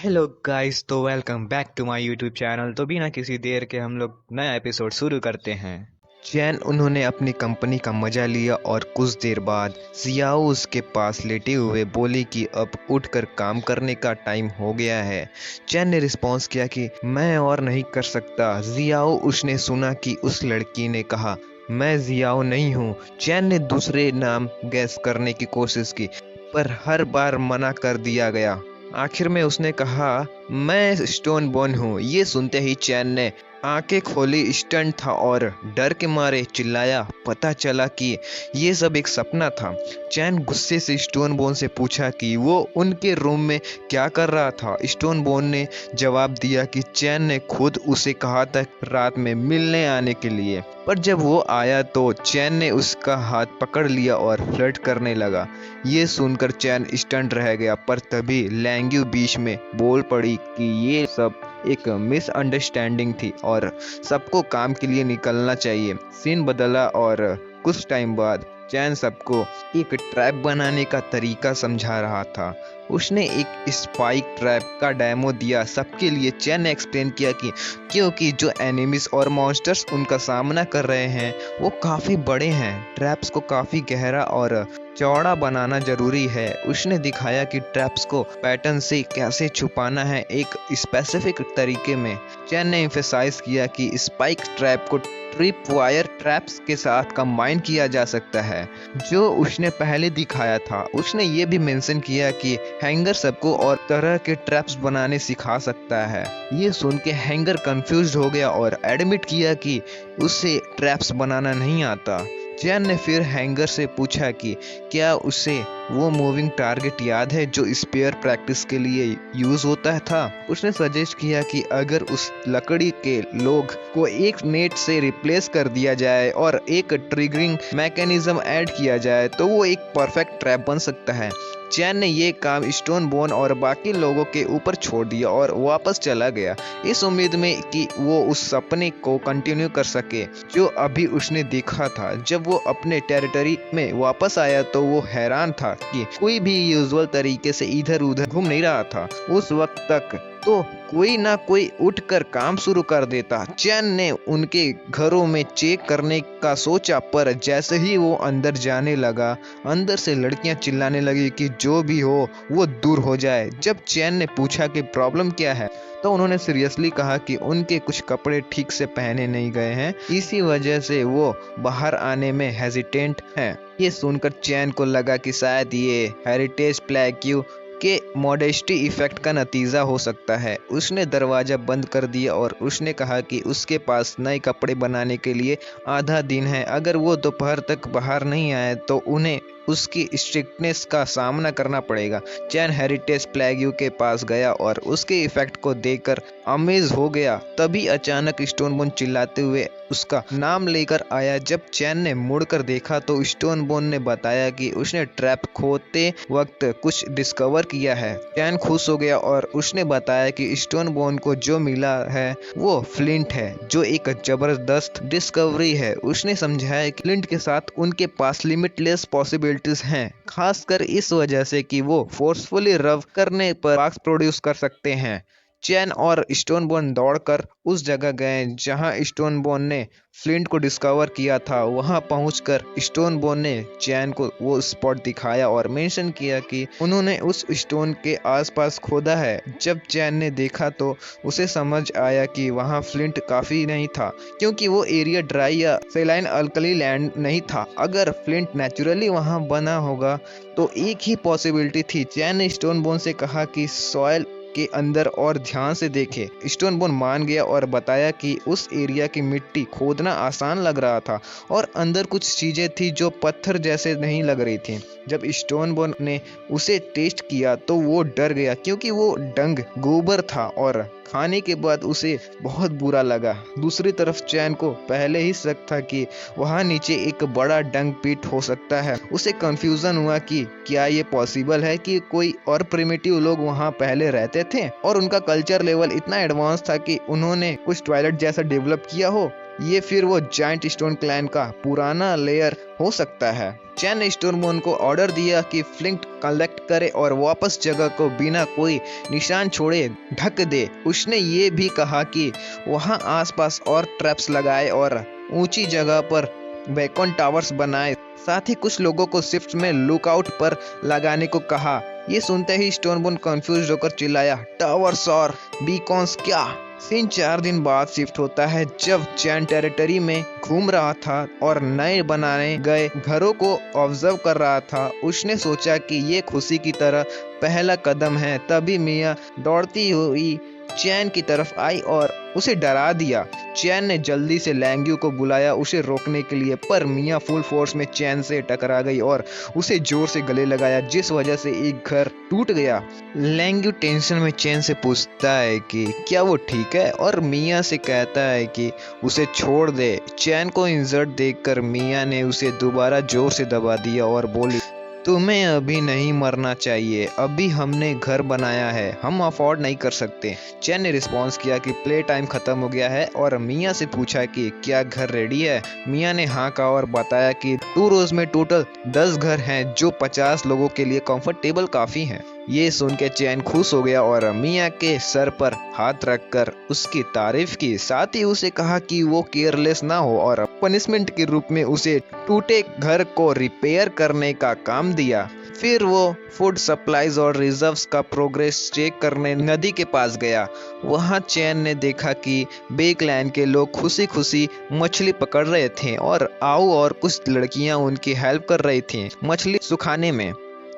Hello guys, तो welcome back to my YouTube channel. तो बिना किसी देर के हम लोग नया एपिसोड शुरू करते हैं। चैन उन्होंने अपनी कंपनी का मजा लिया और कुछ देर बाद जियाओ उसके पास लेटे हुए बोली कि अब उठकर काम करने का टाइम हो गया है। चैन ने रिस्पॉन्स किया कि मैं और नहीं कर सकता। जियाओ उसने सुना कि उस लड़की ने कहा मैं जियाओ नहीं हूँ। चैन ने दूसरे नाम गैस करने की कोशिश की पर हर बार मना कर दिया गया। आखिर में उसने कहा मैं स्टोन बोन हूँ। ये सुनते ही चैन ने आंखें खोली। स्टंट था और डर के मारे चिल्लाया। पता चला कि ये सब एक सपना था। चैन गुस्से से स्टोन बोन से पूछा कि वो उनके रूम में क्या कर रहा था। स्टोन बोन ने जवाब दिया कि चैन ने खुद उसे कहा था रात में मिलने आने के लिए, पर जब वो आया तो चैन ने उसका हाथ पकड़ लिया और फ्लर्ट करने लगा। ये सुनकर चैन स्टंट रह गया, पर तभी लैंग्यू बीच में बोल पड़ी कि ये सब एक मिसअंडरस्टैंडिंग थी और सबको काम के लिए निकलना चाहिए। सीन बदला और कुछ टाइम बाद चैन सबको एक ट्रैप बनाने का तरीका समझा रहा था। उसने एक स्पाइक ट्रैप का डेमो दिया सबके लिए। चैन ने एक्सप्लेन किया कि क्योंकि जो एनिमीज और मॉन्स्टर्स उनका सामना कर रहे हैं वो काफ़ी बड़े हैं, ट्रैप्स को काफ़ी गहरा और चौड़ा बनाना जरूरी है। उसने दिखाया कि ट्रैप्स को पैटर्न से कैसे छुपाना है एक स्पेसिफिक तरीके में। चैन ने एम्फेसाइज किया कि स्पाइक ट्रैप को ट्रिप वायर ट्रैप्स के साथ कंबाइन किया जा सकता है जो उसने पहले दिखाया था। उसने ये भी मेंशन किया कि हैंगर सबको और तरह के ट्रैप्स बनाने सिखा सकता है। ये सुन के हैंगर कंफ्यूज हो गया और एडमिट किया कि उसे ट्रैप्स बनाना नहीं आता। चैन ने फिर हैंगर से पूछा कि क्या उसे वो मूविंग टारगेट याद है जो स्पेयर प्रैक्टिस के लिए यूज होता था। उसने सजेस्ट किया कि अगर उस लकड़ी के लोग को एक नेट से रिप्लेस कर दिया जाए और एक ट्रिगरिंग मैकेनिज्म ऐड किया जाए तो वो एक परफेक्ट ट्रैप बन सकता है। चैन ने ये काम स्टोन बोन और बाकी लोगों के ऊपर छोड़ दिया और वापस चला गया, इस उम्मीद में कि वो उस सपने को कंटिन्यू कर सके जो अभी उसने देखा था। जब वो अपने टेरिटरी में वापस आया तो वो हैरान था कि कोई भी यूजुअल तरीके से इधर उधर घूम नहीं रहा था। उस वक्त तक तो कोई ना कोई उठकर काम शुरू कर देता। चैन ने उनके घरों में चेक करने का सोचा, पर जैसे ही वो अंदर जाने लगा अंदर से लड़कियां चिल्लाने लगी कि जो भी हो वो दूर हो जाए। जब चैन ने पूछा कि प्रॉब्लम क्या है तो उन्होंने सीरियसली कहा कि उनके कुछ कपड़े ठीक से पहने नहीं गए हैं, इसी वजह से वो बाहर आने में हेजिटेंट हैं। ये सुनकर चैन को लगा कि शायद ये हेरिटेज प्लेग्यू के मॉडेस्टी इफेक्ट का नतीजा हो सकता है। उसने दरवाजा बंद कर दिया और उसने कहा कि उसके पास नए कपड़े बनाने के लिए आधा दिन है। अगर वो दोपहर तक बाहर नहीं आए तो उन्हें उसकी स्ट्रिक्टनेस का सामना करना पड़ेगा। चैन हेरिटेज प्लेग्यू के पास गया और उसके इफेक्ट को देखकर अमेज हो गया। तभी अचानक स्टोनबोन चिल्लाते हुए उसका नाम लेकर आया। जब चैन ने मुड़कर देखा तो स्टोनबोन ने बताया कि उसने ट्रैप खोदते वक्त कुछ डिस्कवर किया है। चैन खुश हो गया और उसने बताया कि स्टोनबोन को जो मिला है वो फ्लिंट है, जो एक जबरदस्त डिस्कवरी है। उसने समझाया कि फ्लिंट के साथ उनके पास लिमिटलेस पॉसिबिलिटीज हैं, खासकर इस वजह से कि वो फोर्सफुली रब करने पर स्पार्क्स प्रोड्यूस कर सकते हैं। चैन और स्टोनबोन दौड़कर उस जगह गए जहां स्टोनबोन ने फ्लिंट को डिस्कवर किया था। वहां पहुंचकर स्टोनबोन ने चैन को वो स्पॉट दिखाया और मेंशन किया कि उन्होंने उस स्टोन के आसपास खोदा है। जब चैन ने देखा तो उसे समझ आया कि वहां फ्लिंट काफी नहीं था, क्योंकि वो एरिया ड्राई या सेलाइन अल्कली लैंड नहीं था। अगर फ्लिंट नेचुरली वहां बना होगा तो एक ही पॉसिबिलिटी थी। चैन ने स्टोनबोन से कहा कि सॉइल के अंदर और ध्यान से देखे। स्टोनबोन मान गया और बताया कि उस एरिया की मिट्टी खोदना आसान लग रहा था और अंदर कुछ चीजें थी जो पत्थर जैसे नहीं लग रही थी। जब स्टोनबोन ने उसे टेस्ट किया तो वो डर गया, क्योंकि वो डंग गोबर था और खाने के बाद उसे बहुत बुरा लगा। दूसरी तरफ चैन को पहले ही शक था कि वहां नीचे एक बड़ा डंग पिट हो सकता है। उसे कंफ्यूजन हुआ कि क्या ये पॉसिबल है कि कोई और प्रिमिटिव लोग वहां पहले रहते थे और उनका कल्चर लेवल इतना एडवांस था कि उन्होंने कुछ टॉयलेट जैसा डेवलप किया हो। ये फिर वो जायंट स्टोन क्लैन का पुराना लेयर हो सकता है। चैन ने स्टोनबोन को ऑर्डर दिया कि फ्लिंट कलेक्ट करे और वापस जगह को बिना कोई निशान छोड़े ढक दे। उसने ये भी कहा कि वहां आसपास और ट्रैप्स लगाए और ऊंची जगह पर बेकन टावर्स बनाए। साथ ही कुछ लोगों को शिफ्ट में लुकआउट पर लगाने को कहा। ये सुनते ही स्टोनबोन कंफ्यूज होकर चिल्लाया, टावर्स और बीकॉन्स क्या? सीन 4 दिन बाद शिफ्ट होता है जब चैन टेरिटरी में घूम रहा था और नए बनाने गए घरों को ऑब्जर्व कर रहा था। उसने सोचा कि ये खुशी की तरह पहला कदम है। तभी मिया दौड़ती हुई चैन की तरफ आई और उसे डरा दिया। चैन ने जल्दी से लैंग्यू को बुलाया उसे रोकने के लिए, पर मिया फुल फोर्स में चैन से टकरा गई और उसे जोर से गले लगाया, जिस वजह से एक घर टूट गया। लैंग्यू टेंशन में चैन से पूछता है कि क्या वो ठीक है और मिया से कहता है कि उसे छोड़ दे। चैन को इंजर्ड देखकर मिया ने उसे दोबारा जोर से दबा दिया और बोली, तुम्हें अभी नहीं मरना चाहिए, अभी हमने घर बनाया है, हम अफोर्ड नहीं कर सकते। चैन ने रिस्पॉन्स किया कि प्ले टाइम खत्म हो गया है और मिया से पूछा कि क्या घर रेडी है। मिया ने हाँ कहा और बताया कि 2 रोज में टोटल 10 घर हैं जो 50 लोगों के लिए कंफर्टेबल काफी हैं। ये सुन के चैन खुश हो गया और मिया के सर पर हाथ रखकर उसकी तारीफ की। साथ ही उसे कहा कि वो केयरलेस ना हो और पनिशमेंट के रूप में उसे टूटे घर को रिपेयर करने का काम दिया। फिर वो फूड सप्लाईज और रिजर्व्स का प्रोग्रेस चेक करने नदी के पास गया। वहां चैन ने देखा कि बे क्लैन के लोग खुशी खुशी मछली पकड़ रहे थे और आओ और कुछ लड़कियां उनकी हेल्प कर रही थी मछली सुखाने में।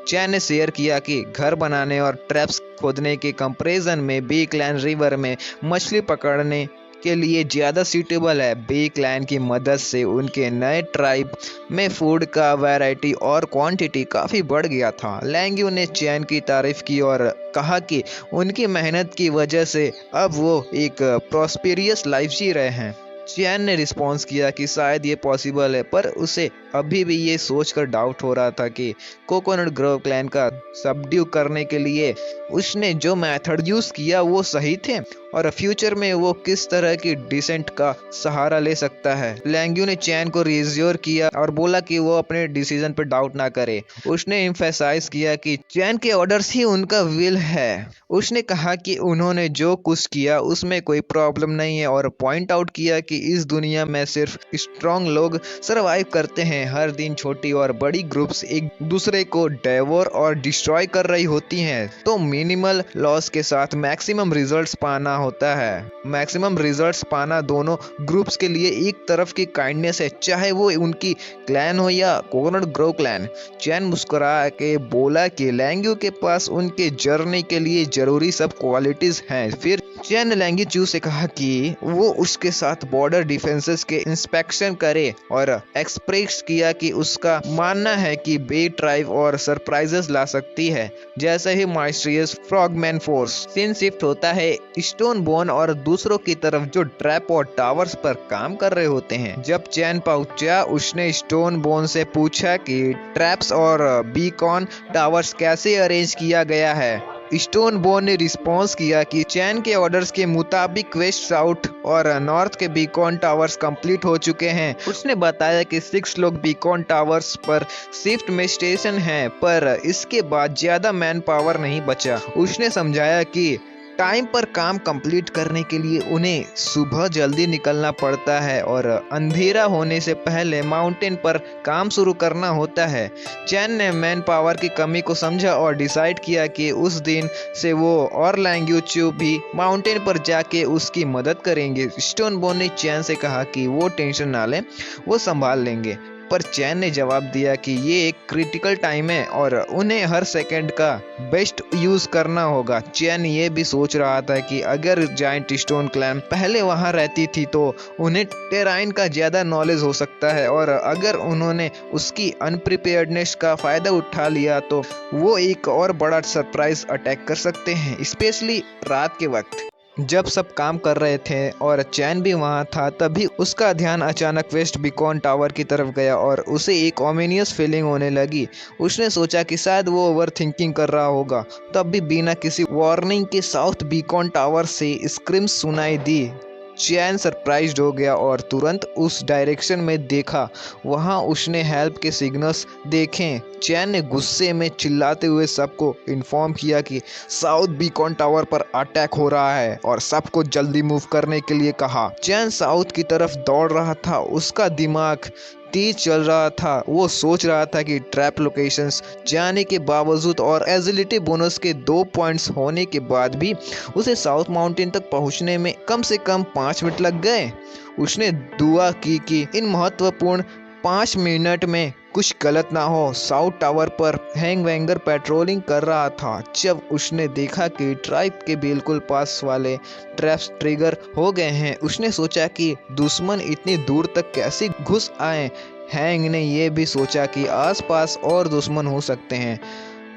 चैन ने शेयर किया कि घर बनाने और ट्रैप्स खोदने के कंपैरिजन में बे क्लैन रिवर में मछली पकड़ने के लिए ज़्यादा सूटेबल है। बे क्लैन की मदद से उनके नए ट्राइब में फूड का वैरायटी और क्वांटिटी काफ़ी बढ़ गया था। लैंग्यू ने चैन की तारीफ की और कहा कि उनकी मेहनत की वजह से अब वो एक प्रॉस्पेरियस लाइफ जी रहे हैं। चैन ने रिस्पॉन्स किया कि शायद ये पॉसिबल है, पर उसे अभी भी ये सोचकर डाउट हो रहा था कि कोकोनट ग्रोव क्लैन का सबड्यू करने के लिए उसने जो मेथड यूज किया वो सही थे और फ्यूचर में वो किस तरह की डिसेंट का सहारा ले सकता है। लैंग्यू ने चैन को रिश्योर किया और बोला कि वो अपने डिसीजन पर डाउट ना करे। उसने एम्फेसाइज किया कि चैन के ऑर्डर्स ही उनका विल है। उसने कहा कि उन्होंने जो कुछ किया उसमें कोई प्रॉब्लम नहीं है और पॉइंट आउट किया कि इस दुनिया में सिर्फ स्ट्रॉन्ग लोग सरवाइव करते हैं। हर दिन छोटी और बड़ी ग्रुप्स एक दूसरे को डेवोर और डिस्ट्रॉय कर रही होती हैं, तो मिनिमल लॉस के साथ मैक्सिमम रिजल्ट्स पाना होता है। मैक्सिमम रिजल्ट्स पाना दोनों ग्रुप्स के लिए एक तरफ की काइंडनेस है, चाहे वो उनकी क्लैन हो या कोकोनट ग्रोव क्लैन। चैन मुस्कुरा के बोला कि लैंग्यू के पास उनके जर्नी के लिए जरूरी सब क्वालिटीज हैं। फिर चैन ने लैंग्यू से कहा कि वो उसके साथ बॉर्डर डिफेंसेस के इंस्पेक्शन करे और एक्सप्रेस किया कि उसका मानना है कि बे ट्राइब और सरप्राइजेस ला सकती है, जैसे ही माइस्ट्रियस फ्रॉगमैन फोर्स। सीन शिफ्ट होता है स्टोनबोन और दूसरों की तरफ जो ट्रैप और टावर्स पर काम कर रहे होते हैं। जब चैन पहुंचा उसने स्टोनबोन से पूछा कि ट्रैप्स और बीकॉन टावर्स कैसे अरेंज किया गया है। स्टोनबोन ने रिस्पॉन्स किया कि चैन के ऑर्डर्स के मुताबिक वेस्ट, साउथ और नॉर्थ के बीकॉन टावर्स कंप्लीट हो चुके हैं। उसने बताया कि 6 लोग बीकॉन टावर्स पर शिफ्ट में स्टेशन हैं, पर इसके बाद ज्यादा मैन पावर नहीं बचा। उसने समझाया कि टाइम पर काम कंप्लीट करने के लिए उन्हें सुबह जल्दी निकलना पड़ता है और अंधेरा होने से पहले माउंटेन पर काम शुरू करना होता है। चैन ने मैन पावर की कमी को समझा और डिसाइड किया कि उस दिन से वो और लैंग्यू भी माउंटेन पर जाके उसकी मदद करेंगे। स्टोनबोन ने चैन से कहा कि वो टेंशन ना लें, वो संभाल लेंगे, पर चैन ने जवाब दिया कि ये एक क्रिटिकल टाइम है और उन्हें हर सेकंड का बेस्ट यूज करना होगा। चैन ये भी सोच रहा था कि अगर जायंट स्टोन क्लैन पहले वहां रहती थी तो उन्हें टेराइन का ज्यादा नॉलेज हो सकता है और अगर उन्होंने उसकी अनप्रिपेयर्डनेस का फायदा उठा लिया तो वो एक और बड़ा सरप्राइज अटैक कर सकते हैं, स्पेशली रात के वक्त। जब सब काम कर रहे थे और चैन भी वहां था, तभी उसका ध्यान अचानक वेस्ट बीकॉन टावर की तरफ गया और उसे एक ओमिनियस फीलिंग होने लगी। उसने सोचा कि शायद वो ओवर थिंकिंग कर रहा होगा। तब भी बिना किसी वार्निंग के साउथ बीकॉन टावर से स्क्रीम्स सुनाई दी। चैन सरप्राइज्ड हो गया और तुरंत उस डायरेक्शन में देखा। वहां उसने हेल्प के सिग्नल्स देखे। चैन ने गुस्से में चिल्लाते हुए सबको इन्फॉर्म किया कि साउथ बीकॉन टावर पर अटैक हो रहा है और सबको जल्दी मूव करने के लिए कहा। चैन साउथ की तरफ दौड़ रहा था। उसका दिमाग तेज चल रहा था। वो सोच रहा था कि ट्रैप लोकेशंस जाने के बावजूद और एजिलिटी बोनस के 2 पॉइंट्स होने के बाद भी उसे साउथ माउंटेन तक पहुंचने में कम से कम 5 मिनट लग गए। उसने दुआ की कि इन महत्वपूर्ण 5 मिनट में कुछ गलत ना हो। साउथ टावर पर हैंग वेंगर पेट्रोलिंग कर रहा था जब उसने देखा कि ट्राइब के बिल्कुल पास वाले ट्रैप्स ट्रिगर हो गए हैं। उसने सोचा कि दुश्मन इतनी दूर तक कैसे घुस आए। हैंग ने यह भी सोचा कि आसपास और दुश्मन हो सकते हैं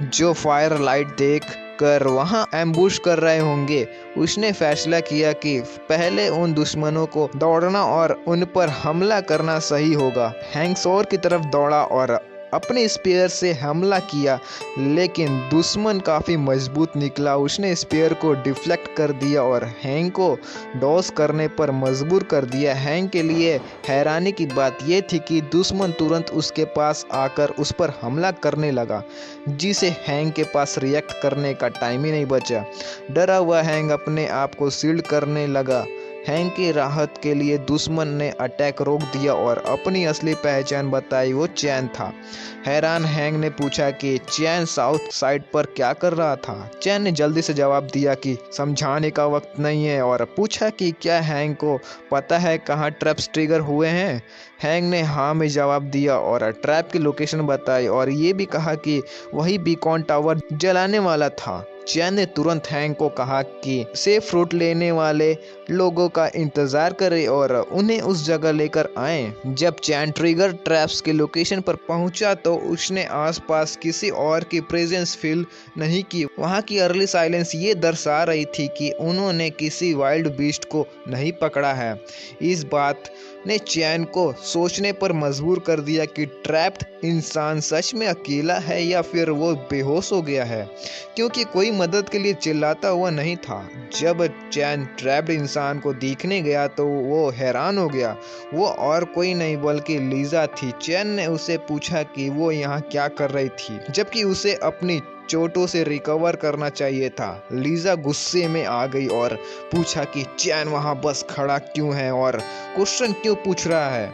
जो फायर लाइट देख कर वहां एम्बुश कर रहे होंगे। उसने फैसला किया कि पहले उन दुश्मनों को दौड़ना और उन पर हमला करना सही होगा। हैंग शोर की तरफ दौड़ा और अपने स्पेयर से हमला किया, लेकिन दुश्मन काफ़ी मजबूत निकला। उसने स्पेयर को डिफ्लेक्ट कर दिया और हैंग को डॉस करने पर मजबूर कर दिया। हैंग के लिए हैरानी की बात यह थी कि दुश्मन तुरंत उसके पास आकर उस पर हमला करने लगा, जिसे हैंग के पास रिएक्ट करने का टाइम ही नहीं बचा। डरा हुआ हैंग अपने आप को शील्ड करने लगा। हैंग की राहत के लिए दुश्मन ने अटैक रोक दिया और अपनी असली पहचान बताई। वो चैन था। हैरान हैंग ने पूछा कि चैन साउथ साइड पर क्या कर रहा था। चैन ने जल्दी से जवाब दिया कि समझाने का वक्त नहीं है और पूछा कि क्या हैंग को पता है कहाँ ट्रैप्स ट्रिगर हुए हैं। हैंग ने हाँ में जवाब दिया और ट्रैप की लोकेशन बताई और ये भी कहा कि वही बीकॉन टावर जलाने वाला था। चैन ने तुरंत हैंग को कहा कि सेफ रूट लेने वाले लोगों का इंतजार करे और उन्हें उस जगह लेकर आए। जब चैन ट्रिगर ट्रैप्स के लोकेशन पर पहुंचा तो उसने आसपास किसी और की प्रेजेंस फील नहीं की। वहां की अर्ली साइलेंस ये दर्शा रही थी कि उन्होंने किसी वाइल्ड बीस्ट को नहीं पकड़ा है। इस बात ने चैन को सोचने पर मजबूर कर दिया कि ट्रैप्ड इंसान सच में अकेला है या फिर वो बेहोश हो गया है, क्योंकि कोई मदद के लिए चिल्लाता हुआ नहीं था। जब चैन ट्रैप्ड इंसान को देखने गया तो वो हैरान हो गया। वो और कोई नहीं बल्कि लीजा थी। चैन ने उसे पूछा कि वो यहाँ क्या कर रही थी, जबकि उसे अपनी चोटों से रिकवर करना चाहिए था। लीजा गुस्से में आ गई और पूछा कि चैन वहां बस खड़ा क्यों है और क्वेश्चन क्यों पूछ रहा है।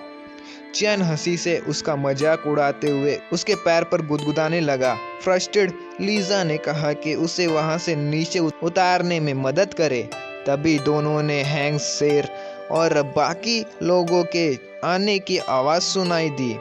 चैन हंसी से उसका मजाक उड़ाते हुए उसके पैर पर गुदगुदाने लगा। फ्रस्ट्रेटेड लीजा ने कहा कि उसे वहां से नीचे उतारने में मदद करे। तभी दोनों ने हैंग शेर और बाकी लोगों के आने की आवाज सुनाई दी।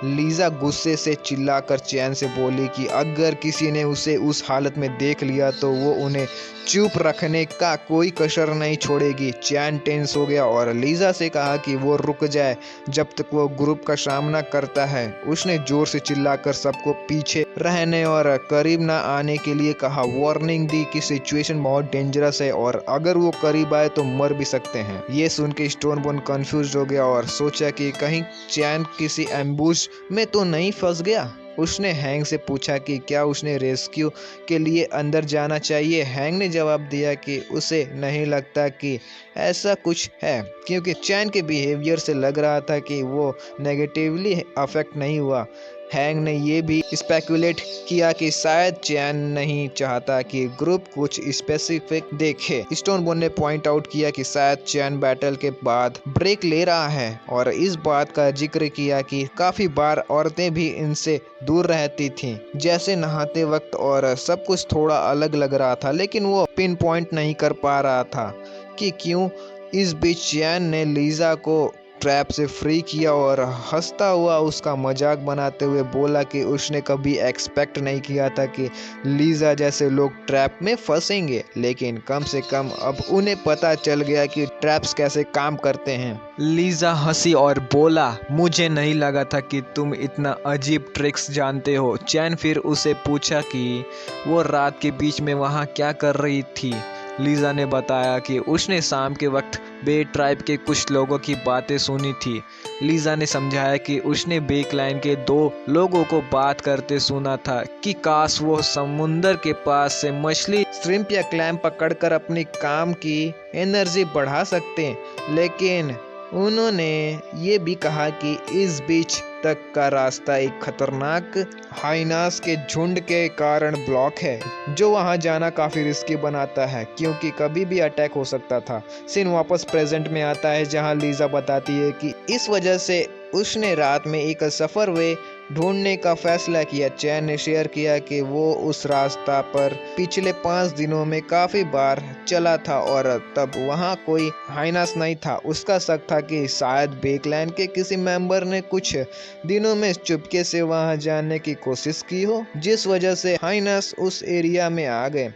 लीजा गुस्से से चिल्लाकर चैन से बोली कि अगर किसी ने उसे उस हालत में देख लिया तो वो उन्हें चुप रखने का कोई कसर नहीं छोड़ेगी। चैन टेंस हो गया और लीजा से कहा कि वो रुक जाए जब तक वो ग्रुप का सामना करता है। उसने जोर से चिल्लाकर सबको पीछे रहने और करीब ना आने के लिए कहा। वार्निंग दी कि सिचुएशन बहुत डेंजरस है और अगर वो करीब आए तो मर भी सकते हैं। ये सुन के स्टोनबोन कंफ्यूज हो गया और सोचा कि कहीं चैन किसी एम्बुश में तो नहीं फंस गया। उसने हैंग से पूछा कि क्या उसने रेस्क्यू के लिए अंदर जाना चाहिए। हैंग ने जवाब दिया कि उसे नहीं लगता कि ऐसा कुछ है, क्योंकि चैन के बिहेवियर से लग रहा था कि वो नेगेटिवली अफेक्ट नहीं हुआ। हैंग ने यह भी स्पेकुलेट किया कि शायद चैन नहीं चाहता कि ग्रुप कुछ स्पेसिफिक देखे। स्टोनबोन ने पॉइंट आउट किया कि शायद चैन बैटल के बाद ब्रेक ले रहा है और इस बात का जिक्र किया कि काफी बार औरतें भी इनसे दूर रहती थीं, जैसे नहाते वक्त, और सब कुछ थोड़ा अलग लग रहा था, लेकिन वो पिन पॉइंट नहीं कर पा रहा था कि क्यों। इस बीच चैन ने लीजा को ट्रैप से फ्री किया और हंसता हुआ उसका मजाक बनाते हुए बोला कि उसने कभी एक्सपेक्ट नहीं किया था कि लीजा जैसे लोग ट्रैप में फंसेंगे, लेकिन कम से कम अब उन्हें पता चल गया कि ट्रैप्स कैसे काम करते हैं। लीजा हंसी और बोला, मुझे नहीं लगा था कि तुम इतना अजीब ट्रिक्स जानते हो। चैन फिर उसे पूछा कि वो रात के बीच में वहाँ क्या कर रही थी। लीजा ने बताया कि उसने शाम के वक्त बे ट्राइब के कुछ लोगों की बातें सुनी थी। लीजा ने समझाया कि उसने बेक लाइन के 2 लोगों को बात करते सुना था कि काश वो समुंदर के पास से मछली श्रिम्प या क्लैम पकड़कर अपनी काम की एनर्जी बढ़ा सकते हैं, लेकिन उन्होंने ये भी कहा कि इस बीच तक का रास्ता एक खतरनाक हाइनास के झुंड के कारण ब्लॉक है, जो वहां जाना काफी रिस्की बनाता है क्योंकि कभी भी अटैक हो सकता था। सीन वापस प्रेजेंट में आता है जहां लीजा बताती है कि इस वजह से उसने रात में एक सफर वे ढूंढने का फैसला किया। चैन ने शेयर किया कि वो उस रास्ता पर पिछले 5 दिनों में काफी बार चला था और तब वहाँ कोई हाइनास नहीं था। उसका शक था कि शायद बेकलैंड के किसी मेंबर ने कुछ दिनों में चुपके से वहाँ जाने की कोशिश की हो, जिस वजह से हाइनास उस एरिया में आ गए।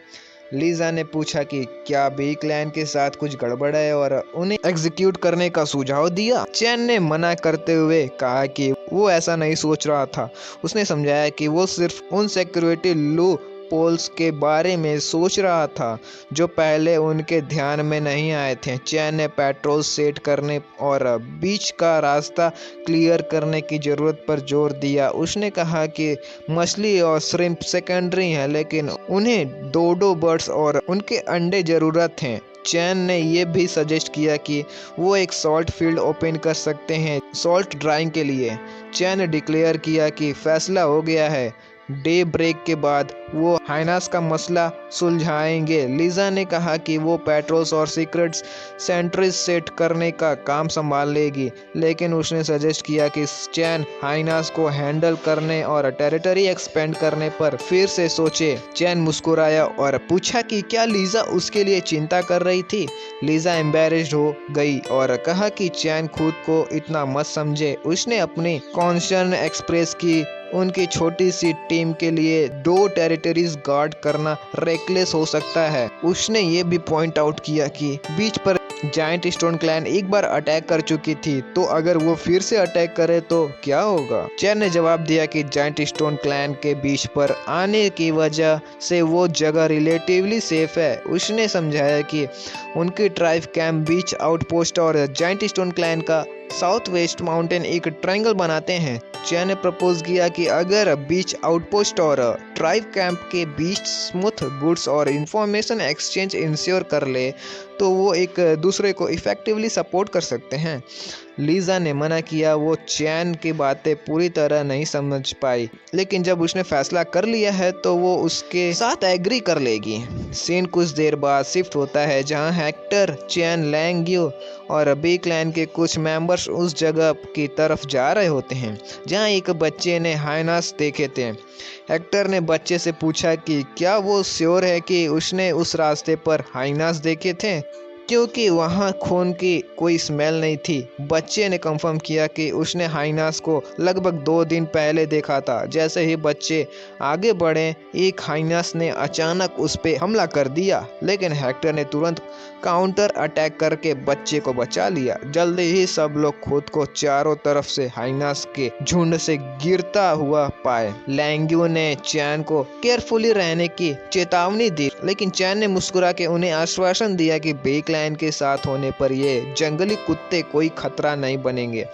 लीजा ने पूछा कि क्या बेकलैंड के साथ कुछ गड़बड़ है और उन्हें एग्जीक्यूट करने का सुझाव दिया। चैन ने मना करते हुए कहा कि वो ऐसा नहीं सोच रहा था। उसने समझाया कि वो सिर्फ उन सिक्योरिटी लू पोल्स के बारे में सोच रहा था जो पहले उनके ध्यान में नहीं आए थे। चैन ने पेट्रोल सेट करने और बीच का रास्ता क्लियर करने की जरूरत पर जोर दिया। उसने कहा कि मछली और श्रिम्प सेकेंडरी हैं, लेकिन उन्हें डोडो बर्ड्स और उनके अंडे जरूरत हैं। चैन ने यह भी सजेस्ट किया कि वो एक सॉल्ट फील्ड ओपन कर सकते हैं सॉल्ट ड्राइंग के लिए। चैन ने डिक्लेयर किया कि फैसला हो गया है, डे ब्रेक के बाद वो हाइनास का मसला सुलझाएंगे। लीजा ने कहा कि वो पेट्रोल्स और सीक्रेट्स सेंट्रीज सेट करने का काम संभाल लेगी, लेकिन उसने सजेस्ट किया कि चैन हाइनास को हैंडल करने और टेरिटरी एक्सपेंड करने पर फिर से सोचे। चैन मुस्कुराया और पूछा कि क्या लीजा उसके लिए चिंता कर रही थी। लीजा एम्बेरेस्ड हो गई और कहा कि चैन खुद को इतना मत समझे। उसने अपनी कॉन्सर्न एक्सप्रेस की उनकी छोटी सी टीम के लिए 2 टेरिटरीज गार्ड करना रेकलेस हो सकता है। उसने ये भी पॉइंट आउट किया कि बीच पर जायंट स्टोन क्लैन एक बार अटैक कर चुकी थी, तो अगर वो फिर से अटैक करे तो क्या होगा। चैन ने जवाब दिया कि जायंट स्टोन क्लैन के बीच पर आने की वजह से वो जगह रिलेटिवली सेफ है। उसने समझाया कि उनकी ट्राइब कैंप, बीच आउटपोस्ट और जायंट स्टोन क्लैन का साउथ वेस्ट माउंटेन एक ट्रायंगल बनाते हैं। चैन ने प्रपोज किया कि अगर बीच आउटपोस्ट और ट्राइब कैंप के बीच स्मूथ गुड्स और इंफॉर्मेशन एक्सचेंज इंश्योर कर ले तो वो एक दूसरे को इफेक्टिवली सपोर्ट कर सकते हैं। लीजा ने मना किया। वो चैन की बातें पूरी तरह नहीं समझ पाई, लेकिन जब उसने फैसला कर लिया है तो वो उसके साथ एग्री कर लेगी। सीन कुछ देर बाद शिफ्ट होता है जहां हेक्टर, चैन, लैंग्यू और बेकलैंड के कुछ मेंबर्स उस जगह की तरफ जा रहे होते हैं जहां एक बच्चे ने हाइनास देखे थे। हेक्टर ने बच्चे से पूछा कि क्या वो श्योर है कि उसने उस रास्ते पर हाइनास देखे थे, क्योंकि वहाँ खून की कोई स्मेल नहीं थी। बच्चे ने कंफर्म किया कि उसने हाइनास को लगभग 2 दिन पहले देखा था। जैसे ही बच्चे आगे बढ़े, एक हाइनास ने अचानक उस पर हमला कर दिया, लेकिन हेक्टर ने तुरंत काउंटर अटैक करके बच्चे को बचा लिया। जल्दी ही सब लोग खुद को चारों तरफ से हाइनास के झुंड से गिरता हुआ पाए। लैंग्यू ने चैन को केयरफुली रहने की चेतावनी दी, लेकिन चैन ने मुस्कुरा के उन्हें आश्वासन दिया कि बेकलैंड के साथ होने पर ये जंगली कुत्ते कोई खतरा नहीं बनेंगे।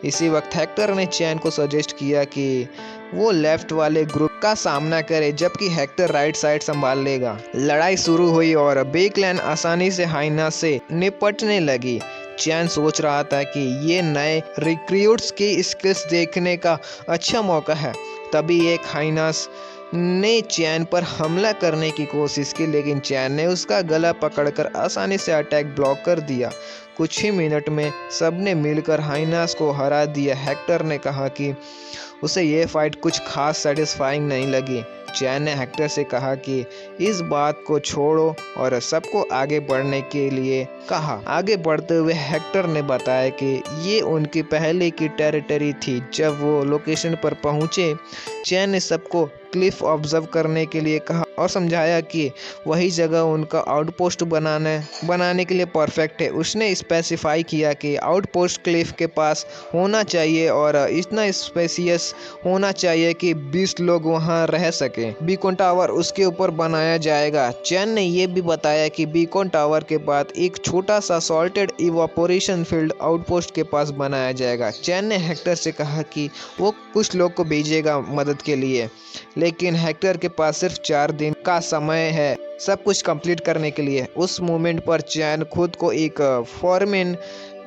इसी वक्त हेक्टर ने चैन को सजेस्ट किया कि वो लेफ्ट वाले ग्रुप का सामना करे, जबकि हेक्टर राइट साइड संभाल लेगा। लड़ाई शुरू हुई और बेकलैंड आसानी से हाइनास से निपटने लगी। चैन सोच रहा था कि ये नए रिक्रूट्स की स्किल्स देखने का अच्छा मौका है। तभी एक हाइनास ने चैन पर हमला करने की कोशिश की, लेकिन चैन ने उसका गला पकड़कर आसानी से अटैक ब्लॉक कर दिया। कुछ ही मिनट में सबने मिलकर हाइनास को हरा दिया। हेक्टर ने कहा कि उसे यह फाइट कुछ खास सेटिस्फाइंग नहीं लगी। चैन ने हेक्टर से कहा कि इस बात को छोड़ो और सबको आगे बढ़ने के लिए कहा। आगे बढ़ते हुए हेक्टर ने बताया कि ये उनकी पहले की टेरिटरी थी। जब वो लोकेशन पर पहुंचे, चैन ने सबको क्लिफ ऑब्जर्व करने के लिए कहा और समझाया कि वही जगह उनका आउटपोस्ट बनाने के लिए परफेक्ट है। उसने स्पेसिफाई किया कि आउटपोस्ट क्लिफ के पास होना चाहिए और इतना स्पेसियस होना चाहिए कि 20 लोग वहां रह सके। बीकॉन टावर उसके ऊपर बनाया जाएगा। चैन ने यह भी बताया कि बीकॉन टावर के बाद एक छोटा सा सॉल्टेड इवापोरेशन फील्ड आउटपोस्ट के पास बनाया जाएगा। चैन ने हेक्टर से कहा कि वो कुछ लोग को भेजेगा मदद के लिए, लेकिन हेक्टर के पास सिर्फ 4 दिन का समय है सब कुछ कंप्लीट करने के लिए। उस मोमेंट पर चैन खुद को एक फॉरमैन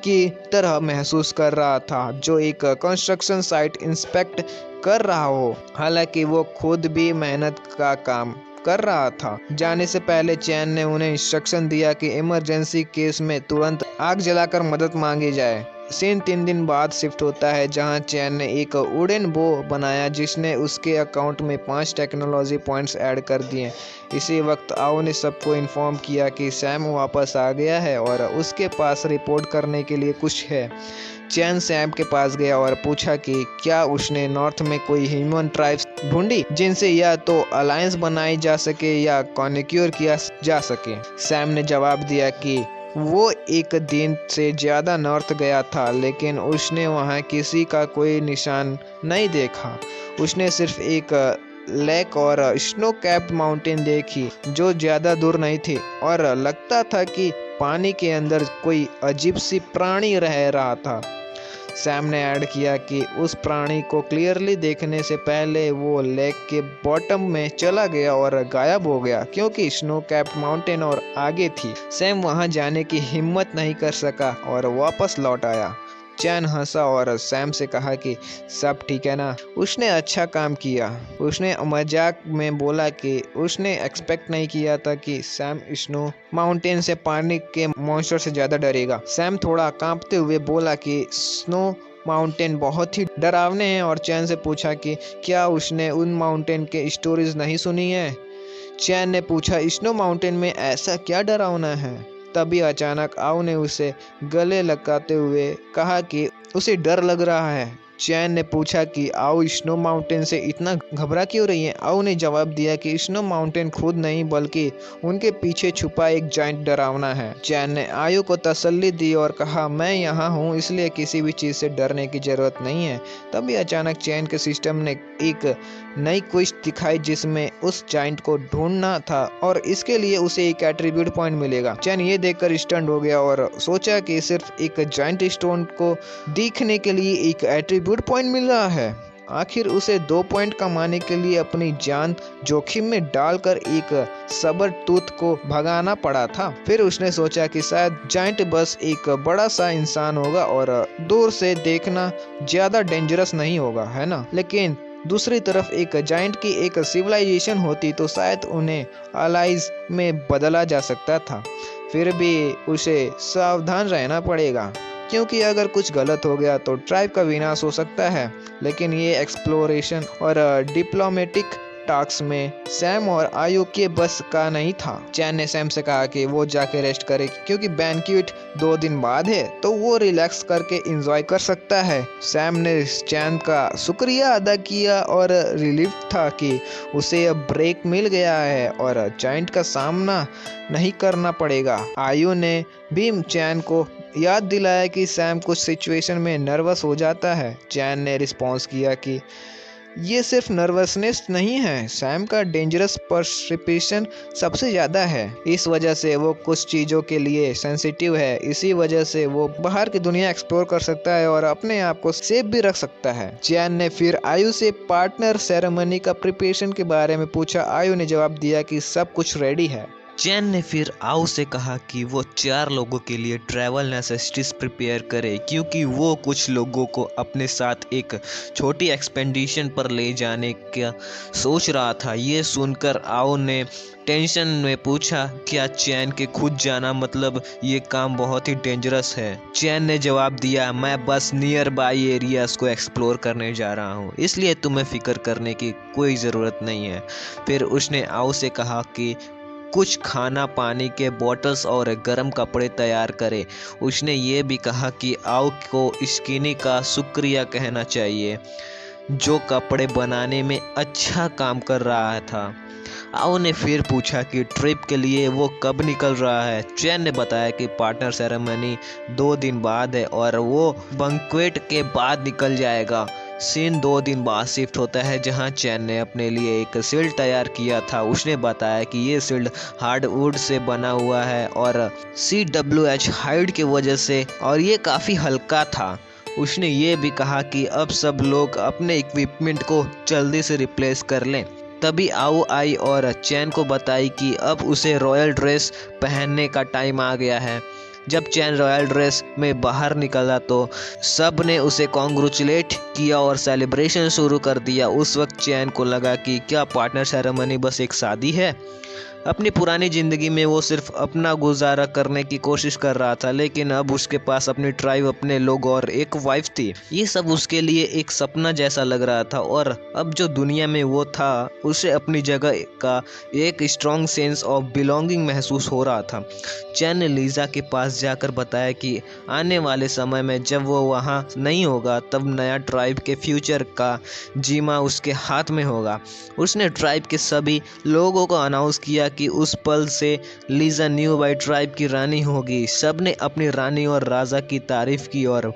की तरह महसूस कर रहा था जो एक कंस्ट्रक्शन साइट इंस्पेक्ट कर रहा हो, हालांकि वो खुद भी मेहनत का काम कर रहा था। जाने से पहले चैन ने उन्हें इंस्ट्रक्शन दिया कि इमरजेंसी केस में तुरंत आग जलाकर मदद मांगी जाए। सीन 3 दिन बाद शिफ्ट होता है जहां चैन ने एक वुडन बो बनाया जिसने उसके अकाउंट में 5 टेक्नोलॉजी पॉइंट्स ऐड कर दिए। इसी वक्त आओ ने सबको इन्फॉर्म किया कि सैम वापस आ गया है और उसके पास रिपोर्ट करने के लिए कुछ है। चैन सैम के पास गया और पूछा कि क्या उसने नॉर्थ में कोई ह्यूमन ट्राइब्स ढूंढी जिनसे या तो अलायंस बनाई जा सके या कॉन्क्यूर किया जा सके। सैम ने जवाब दिया कि वो एक दिन से ज़्यादा नॉर्थ गया था लेकिन उसने वहाँ किसी का कोई निशान नहीं देखा। उसने सिर्फ एक लेक और स्नो कैप्ड माउंटेन देखी जो ज़्यादा दूर नहीं थी और लगता था कि पानी के अंदर कोई अजीब सी प्राणी रह रहा था। सैम ने ऐड किया कि उस प्राणी को क्लियरली देखने से पहले वो लेक के बॉटम में चला गया और गायब हो गया क्योंकि स्नो कैप्ड माउंटेन और आगे थी। सैम वहां जाने की हिम्मत नहीं कर सका और वापस लौट आया। चैन हंसा और सैम से कहा कि सब ठीक है ना। उसने अच्छा काम किया। उसने मजाक में बोला कि उसने एक्सपेक्ट नहीं किया था कि सैम स्नो माउंटेन से पानी के मॉन्स्टर से ज़्यादा डरेगा। सैम थोड़ा कांपते हुए बोला कि स्नो माउंटेन बहुत ही डरावने हैं और चैन से पूछा कि क्या उसने उन माउंटेन के स्टोरीज नहीं सुनी है। चैन ने पूछा स्नो माउंटेन में ऐसा क्या डरावना है। तभी अचानक आओ ने उसे गले लगाते हुए कहा कि उसे डर लग रहा है। चैन ने पूछा कि आओ स्नो माउंटेन से इतना घबरा क्यों रही है। आओ ने जवाब दिया कि स्नो माउंटेन खुद नहीं बल्कि उनके पीछे छुपा एक जाइंट डरावना है। चैन ने आयु को तसल्ली दी और कहा मैं यहाँ हूँ इसलिए किसी भी चीज़ से डरने की जरूरत नहीं है। तभी अचानक चैन के सिस्टम ने एक नई क्वेस्ट दिखाई जिसमें उस जाइंट को ढूंढना था और इसके लिए उसे एक एट्रीब्यूट पॉइंट मिलेगा। चैन ये देखकर स्टन्ड हो गया और सोचा कि सिर्फ एक जाइंट स्टोन को देखने के लिए एक एट्रीब्यूट पॉइंट मिल रहा है। आखिर उसे 2 पॉइंट कमाने के लिए अपनी जान जोखिम में डालकर एक सबर टूथ को भगाना पड़ा था। फिर उसने सोचा कि शायद जाइंट बस एक बड़ा सा इंसान होगा और दूर से देखना ज्यादा डेंजरस नहीं होगा, है ना। लेकिन दूसरी तरफ एक जाइंट की एक सिविलाइजेशन होती तो शायद उन्हें अलाइज में बदला जा सकता था। फिर भी उसे सावधान रहना पड़ेगा क्योंकि अगर कुछ गलत हो गया तो ट्राइब का विनाश हो सकता है। लेकिन ये एक्सप्लोरेशन और डिप्लोमेटिक टॉक्स में सैम और आयु के बस का नहीं था। चैन ने सैम से कहा कि वो जाके रेस्ट करे क्योंकि बैंक्वेट 2 दिन बाद है तो वो रिलैक्स करके एंजॉय कर सकता है। सैम ने चैन का शुक्रिया अदा किया और रिलीफ था कि उसे अब ब्रेक मिल गया है और जाइंट का सामना नहीं करना पड़ेगा। आयु ने भी चैन को याद दिलाया कि सैम कुछ सिचुएशन में नर्वस हो जाता है। चैन ने रिस्पॉन्स किया कि ये सिर्फ नर्वसनेस नहीं है, सैम का डेंजरस परसेप्शन सबसे ज़्यादा है। इस वजह से वो कुछ चीज़ों के लिए सेंसिटिव है। इसी वजह से वो बाहर की दुनिया एक्सप्लोर कर सकता है और अपने आप को सेफ भी रख सकता है। चैन ने फिर आयु से पार्टनर सेरेमनी का प्रिपरेशन के बारे में पूछा। आयु ने जवाब दिया कि सब कुछ रेडी है। चैन ने फिर आओ से कहा कि वो 4 लोगों के लिए ट्रैवल नेसेसिटीज प्रिपेयर करे क्योंकि वो कुछ लोगों को अपने साथ एक छोटी एक्सपेडिशन पर ले जाने का सोच रहा था। ये सुनकर आओ ने टेंशन में पूछा क्या चैन के खुद जाना मतलब ये काम बहुत ही डेंजरस है। चैन ने जवाब दिया मैं बस नियर बाई एरियाज को एक्सप्लोर करने जा रहा हूँ इसलिए तुम्हें फिक्र करने की कोई ज़रूरत नहीं है। फिर उसने आओ से कहा कि कुछ खाना पानी के बॉटल्स और गर्म कपड़े तैयार करे। उसने ये भी कहा कि आओ को स्किनी का शुक्रिया कहना चाहिए जो कपड़े बनाने में अच्छा काम कर रहा था। आओ ने फिर पूछा कि ट्रिप के लिए वो कब निकल रहा है। चैन ने बताया कि पार्टनर सेरेमनी 2 दिन बाद है और वो बैंक्वेट के बाद निकल जाएगा। सीन 2 दिन बाद शिफ्ट होता है जहां चैन ने अपने लिए एक शील्ड तैयार किया था। उसने बताया कि ये शील्ड हार्डवुड से बना हुआ है और CWH हाइड की वजह से और ये काफ़ी हल्का था। उसने ये भी कहा कि अब सब लोग अपने इक्विपमेंट को जल्दी से रिप्लेस कर लें तभी आओ आई और चैन को बताई कि अब उसे रॉयल ड्रेस पहनने का टाइम आ गया है। जब चैन रॉयल ड्रेस में बाहर निकला तो सब ने उसे कॉन्ग्रेचुलेट किया और सेलिब्रेशन शुरू कर दिया। उस वक्त चैन को लगा कि क्या पार्टनर सेरेमनी बस एक शादी है। अपनी पुरानी ज़िंदगी में वो सिर्फ अपना गुजारा करने की कोशिश कर रहा था, लेकिन अब उसके पास अपनी ट्राइब, अपने लोग और एक वाइफ थी। ये सब उसके लिए एक सपना जैसा लग रहा था और अब जो दुनिया में वो था उसे अपनी जगह का एक स्ट्रॉन्ग सेंस ऑफ बिलोंगिंग महसूस हो रहा था। चैन ने लीज़ा के पास जाकर बताया कि आने वाले समय में जब वो वहाँ नहीं होगा तब नया ट्राइब के फ्यूचर का जिम्मा उसके हाथ में होगा। उसने ट्राइब के सभी लोगों को अनाउंस किया कि उस पल से लीज़ा न्यू बाई ट्राइब की रानी होगी। सब ने अपनी रानी और राजा की तारीफ की और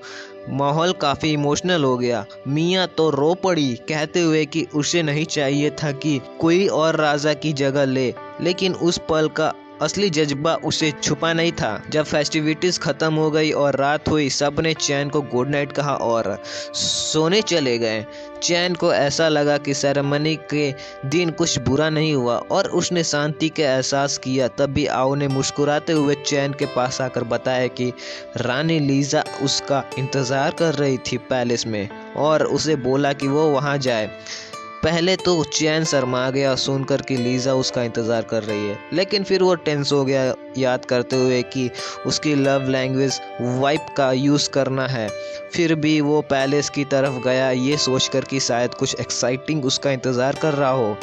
माहौल काफ़ी इमोशनल हो गया। मियाँ तो रो पड़ी, कहते हुए कि उसे नहीं चाहिए था कि कोई और राजा की जगह ले, लेकिन उस पल का असली जज्बा उसे छुपा नहीं था। जब फेस्टिविटीज़ ख़त्म हो गई और रात हुई, सब ने चैन को गुड नाइट कहा और सोने चले गए। चैन को ऐसा लगा कि सेरेमनी के दिन कुछ बुरा नहीं हुआ और उसने शांति का एहसास किया। तभी आओ ने मुस्कुराते हुए चैन के पास आकर बताया कि रानी लीज़ा उसका इंतज़ार कर रही थी पैलेस में और उसे बोला कि वो वहाँ जाए। पहले तो चैन शर्मा गया सुनकर कि लीज़ा उसका इंतज़ार कर रही है, लेकिन फिर वो टेंस हो गया याद करते हुए कि उसकी लव लैंग्वेज वाइफ का यूज़ करना है। फिर भी वो पैलेस की तरफ गया, ये सोचकर कि शायद कुछ एक्साइटिंग उसका इंतज़ार कर रहा हो।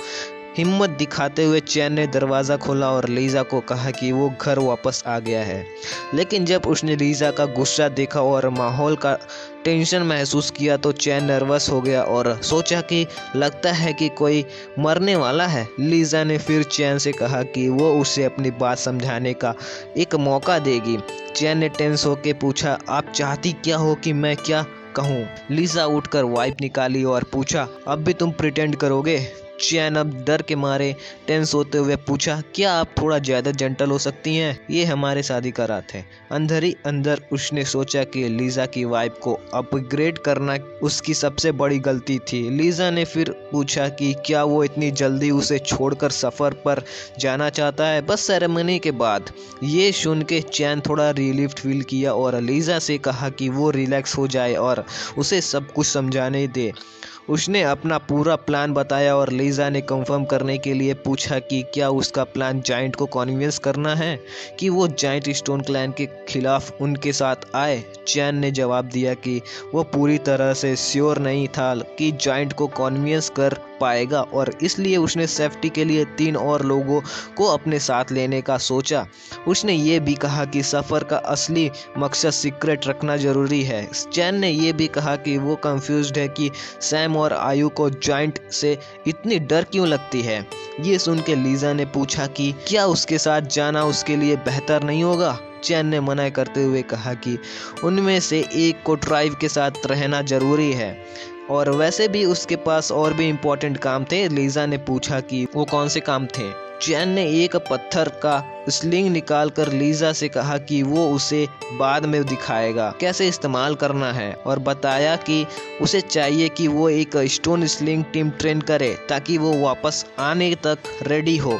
हिम्मत दिखाते हुए चैन ने दरवाज़ा खोला और लीज़ा को कहा कि वो घर वापस आ गया है। लेकिन जब उसने लीज़ा का गुस्सा देखा और माहौल का टेंशन महसूस किया तो चैन नर्वस हो गया और सोचा कि लगता है कि कोई मरने वाला है। लीज़ा ने फिर चैन से कहा कि वो उसे अपनी बात समझाने का एक मौका देगी। चैन ने टेंस होकर पूछा, आप चाहती क्या हो कि मैं क्या कहूँ? लीज़ा उठकर वाइप निकाली और पूछा, अब भी तुम प्रिटेंड करोगे? चैन अब डर के मारे टेंस होते हुए पूछा, क्या आप थोड़ा ज़्यादा जेंटल हो सकती हैं? ये हमारे शादी का रात है। अंदर ही अंदर उसने सोचा कि लीज़ा की वाइफ को अपग्रेड करना उसकी सबसे बड़ी गलती थी। लीज़ा ने फिर पूछा कि क्या वो इतनी जल्दी उसे छोड़कर सफ़र पर जाना चाहता है बस सेरेमनी के बाद। ये सुन के चैन थोड़ा रिलीफ फील किया और लीज़ा से कहा कि वो रिलैक्स हो जाए और उसे सब कुछ समझाने दे। उसने अपना पूरा प्लान बताया और लीज़ा ने कंफर्म करने के लिए पूछा कि क्या उसका प्लान जाइंट को कन्विंस करना है कि वो जाइंट स्टोन क्लैन के खिलाफ उनके साथ आए। चैन ने जवाब दिया कि वो पूरी तरह से श्योर नहीं था कि जाइंट को कन्विंस कर पाएगा और इसलिए उसने सेफ्टी के लिए 3 और लोगों को अपने साथ लेने का सोचा। उसने ये भी कहा कि सफ़र का असली मकसद सीक्रेट रखना ज़रूरी है। चैन ने ये भी कहा कि वो कंफ्यूज्ड है कि सैम और आयु को जाइंट से इतनी डर क्यों लगती है। ये सुन के लीज़ा ने पूछा कि क्या उसके साथ जाना उसके लिए बेहतर नहीं होगा। चैन ने मना करते हुए कहा कि उनमें से एक को ट्राइब के साथ रहना ज़रूरी है और वैसे भी उसके पास और भी इम्पोर्टेंट काम थे। लीज़ा ने पूछा कि वो कौन से काम थे। चैन ने एक पत्थर का स्लिंग निकालकर लीज़ा से कहा कि वो उसे बाद में दिखाएगा कैसे इस्तेमाल करना है और बताया कि उसे चाहिए कि वो एक स्टोन स्लिंग टीम ट्रेन करे ताकि वो वापस आने तक रेडी हो।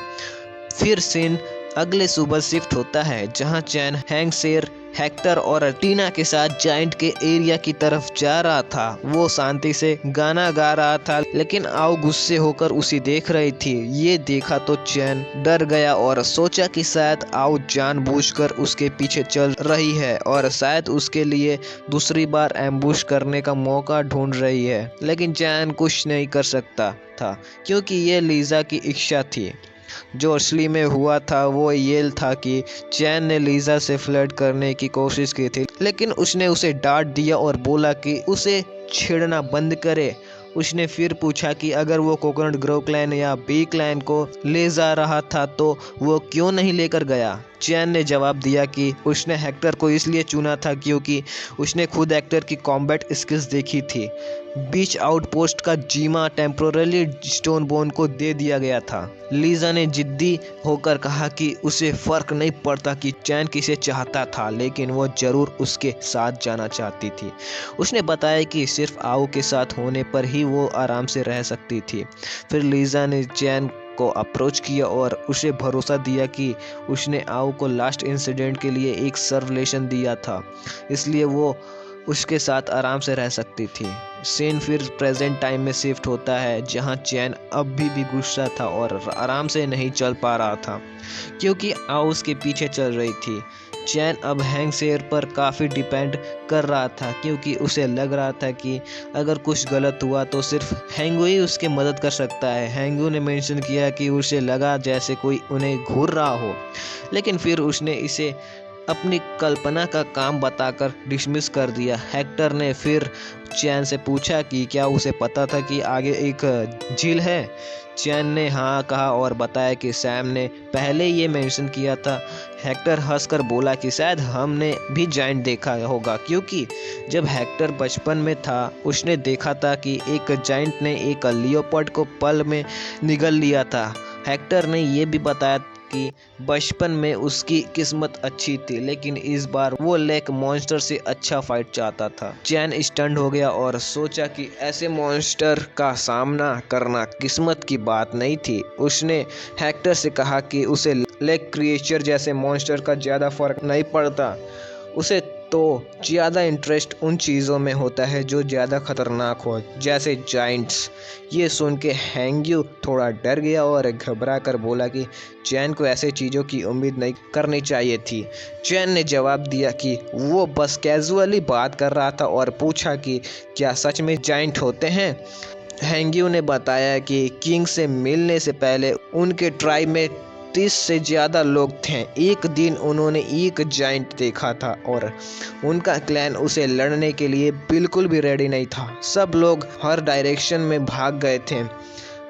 फिर सीन अगले सुबह शिफ्ट होता है जहां चैन हैंगसेर, हेक्टर और टीना के साथ जाइंट के एरिया की तरफ जा रहा था। वो शांति से गाना गा रहा था लेकिन आओ गुस्से होकर उसे देख रही थी। ये देखा तो चैन डर गया और सोचा कि शायद आओ जानबूझकर उसके पीछे चल रही है और शायद उसके लिए दूसरी बार एम्बुश करने का मौका ढूंढ रही है। लेकिन चैन कुछ नहीं कर सकता था क्योंकि ये लीज़ा की इच्छा थी। जो असली में हुआ था वो ये था कि चैन ने लीज़ा से फ्लर्ट करने की कोशिश की थी, लेकिन उसने उसे डांट दिया और बोला कि उसे छेड़ना बंद करे। उसने फिर पूछा कि अगर वो कोकोनट ग्रोव क्लैन या बी क्लैन को ले जा रहा था तो वो क्यों नहीं लेकर गया। चैन ने जवाब दिया कि उसने हेक्टर को इसलिए चुना था क्योंकि उसने खुद हेक्टर की कॉम्बैट स्किल्स देखी थी। बीच आउटपोस्ट का जीमा टेम्पोरली स्टोनबोर्न को दे दिया गया था। लीजा ने जिद्दी होकर कहा कि उसे फर्क नहीं पड़ता कि चैन किसे चाहता था, लेकिन वो जरूर उसके साथ जाना चाहती थी। उसने बताया कि सिर्फ आओ के साथ होने पर ही वो आराम से रह सकती थी। फिर लीजा ने चैन को अप्रोच किया और उसे भरोसा दिया कि उसने आओ को लास्ट इंसिडेंट के लिए एक सर्वलेशन दिया था, इसलिए वो उसके साथ आराम से रह सकती थी। सीन फिर प्रेजेंट टाइम में शिफ्ट होता है, जहां चैन अब भी गुस्सा था और आराम से नहीं चल पा रहा था क्योंकि आओ उसके पीछे चल रही थी। चैन अब हैंग शेर पर काफ़ी डिपेंड कर रहा था क्योंकि उसे लग रहा था कि अगर कुछ गलत हुआ तो सिर्फ हैंगू ही उसकी मदद कर सकता है। हैंगू ने मेंशन किया कि उसे लगा जैसे कोई उन्हें घूर रहा हो, लेकिन फिर उसने इसे अपनी कल्पना का काम बताकर डिसमिस कर दिया। हेक्टर ने फिर चैन से पूछा कि क्या उसे पता था कि आगे एक झील है। चैन ने हाँ कहा और बताया कि सैम ने पहले ये मेंशन किया था। हेक्टर हंसकर बोला कि शायद हमने भी जाइंट देखा होगा क्योंकि जब हेक्टर बचपन में था उसने देखा था कि एक जाइंट ने एक लियोपर्ड को पल में निगल लिया था। हेक्टर ने ये भी बताया कि बचपन में उसकी किस्मत अच्छी थी, लेकिन इस बार वो लेक मॉन्स्टर से अच्छा फाइट चाहता था। चैन स्टंड हो गया और सोचा कि ऐसे मॉन्स्टर का सामना करना किस्मत की बात नहीं थी। उसने हेक्टर से कहा कि उसे लेक क्रिएचर जैसे मॉन्स्टर का ज़्यादा फर्क नहीं पड़ता, उसे तो ज़्यादा इंटरेस्ट उन चीज़ों में होता है जो ज़्यादा खतरनाक हो, जैसे जाइंट्स। ये सुन के हैंग्यू थोड़ा डर गया और घबरा कर बोला कि चैन को ऐसे चीज़ों की उम्मीद नहीं करनी चाहिए थी। चैन ने जवाब दिया कि वो बस कैजुअली बात कर रहा था और पूछा कि क्या सच में जाइंट होते हैं। हैंग्यू ने बताया कि किंग से मिलने से पहले उनके ट्राइब में 30 से ज़्यादा लोग थे। एक दिन उन्होंने एक जाइंट देखा था और उनका क्लैन उसे लड़ने के लिए बिल्कुल भी रेडी नहीं था। सब लोग हर डायरेक्शन में भाग गए थे।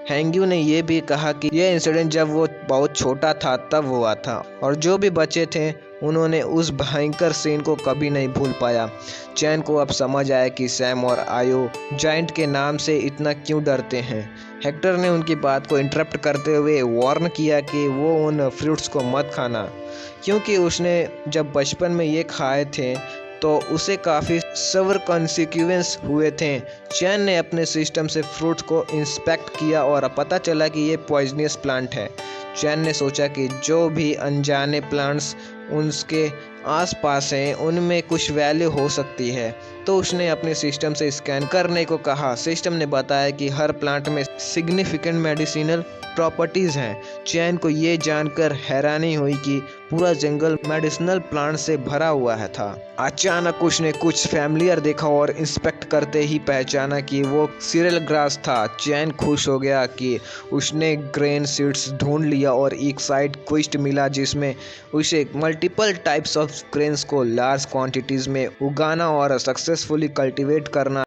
हैंग्यू ने यह भी कहा कि यह इंसिडेंट जब वो बहुत छोटा था तब हुआ था और जो भी बचे थे उन्होंने उस भयंकर सीन को कभी नहीं भूल पाया। चैन को अब समझ आया कि सैम और आयो जाइंट के नाम से इतना क्यों डरते हैं। हेक्टर ने उनकी बात को इंटरप्ट करते हुए वार्न किया कि वो उन फ्रूट्स को मत खाना क्योंकि उसने जब बचपन में ये खाए थे तो उसे काफ़ी सवर कॉन्सिक्वेंस हुए थे। चैन ने अपने सिस्टम से फ्रूट को इंस्पेक्ट किया और पता चला कि ये पॉइजनियस प्लांट है। चैन ने सोचा कि जो भी अनजाने प्लांट्स उसके आसपास हैं उनमें कुछ वैल्यू हो सकती है, तो उसने अपने सिस्टम से स्कैन करने को कहा। सिस्टम ने बताया कि हर प्लांट में सिग्निफिकेंट मेडिसिनल प्रॉपर्टीज़ हैं। चैन को ये जानकर हैरानी हुई कि पूरा जंगल मेडिसिनल प्लांट से भरा हुआ है था। अचानक उसने कुछ फैमिलियर देखा और इंस्पेक्ट करते ही पहचाना कि वो सीरियल ग्रास था। चैन खुश हो गया कि उसने ग्रेन सीड्स ढूंढ लिया और एक साइड क्विस्ट मिला जिसमें उसे मल्टीपल टाइप्स ऑफ ग्रेन्स को लार्ज क्वांटिटीज़ में उगाना और सक्सेसफुली कल्टीवेट करना